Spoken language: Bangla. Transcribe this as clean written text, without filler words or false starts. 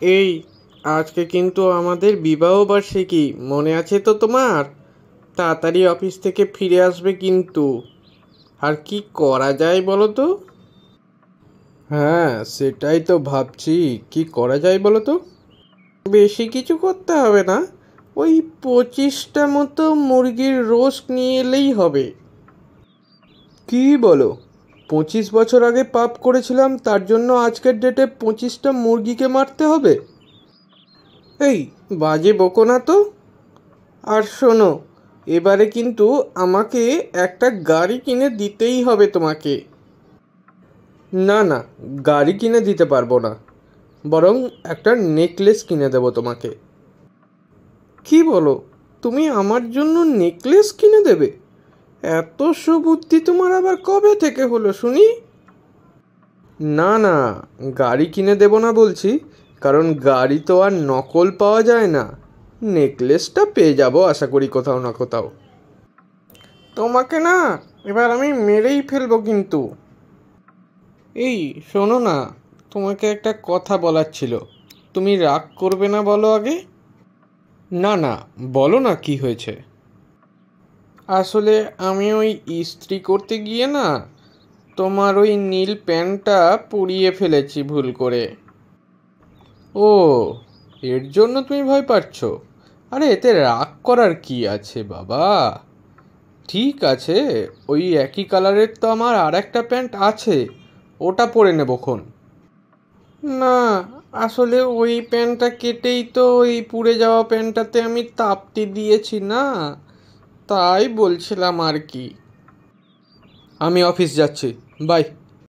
এই আজকে কিন্তু আমাদের বিবাহ বার্ষিকী মনে আছে তো তোমার? তাড়াতাড়ি অফিস থেকে ফিরে আসবে কিন্তু। আর কি করা যায় বলো তো? হ্যাঁ, সেটাই তো ভাবছি। কি করা যায় বলো তো? বেশি কিছু করতে হবে না। ওই 25টা মতো মুরগির রোস্ট নিয়ে এলেই হবে। কি বলো? 25 বছর আগে পাপ করেছিলাম, তার জন্য আজকের ডেটে 25টা মুরগিকে মারতে হবে? এই, বাজে বকো না তো। আর শোনো, এবারে কিন্তু আমাকে একটা গাড়ি কিনে দিতেই হবে তোমাকে। না না, গাড়ি কিনে দিতে পারবো না, বরং একটা নেকলেস কিনে দেবো তোমাকে। কি বলো? তুমি আমার জন্য নেকলেস কিনে দেবে? এত সুবুদ্ধি তোমার আবার কবে থেকে হলো শুনি? না না, গাড়ি কিনে দেবো না বলছি, কারণ গাড়ি তো আর নকল পাওয়া যায় না। নেকলেসটা পেয়ে যাবো আশা করি কোথাও না কোথাও। তোমাকে না, এবার আমি মেরেই ফেলবো কিন্তু। এই শোনো না, তোমাকে একটা কথা বলার ছিল। তুমি রাগ করবে না বলো আগে? না না, বলো না কি হয়েছে। আসলে আমি ওই ইস্ত্রি করতে গিয়ে না, তোমার ওই নীল প্যান্টটা পুড়িয়ে ফেলেছি ভুল করে। ও, এর জন্য তুমি ভয় পাচ্ছ? আরে এতে রাগ করার কি আছে বাবা। ঠিক আছে, ওই একই কালারের তো আমার আর একটা প্যান্ট আছে, ওটা পরে নেবক্ষণ। না, আসলে ওই প্যান্টটা কেটেই তো ওই পুড়ে যাওয়া প্যান্টটাতে আমি তাপটি দিয়েছি না, তাই বলছিলাম আর কি। আমি অফিস যাচ্ছি, বাই।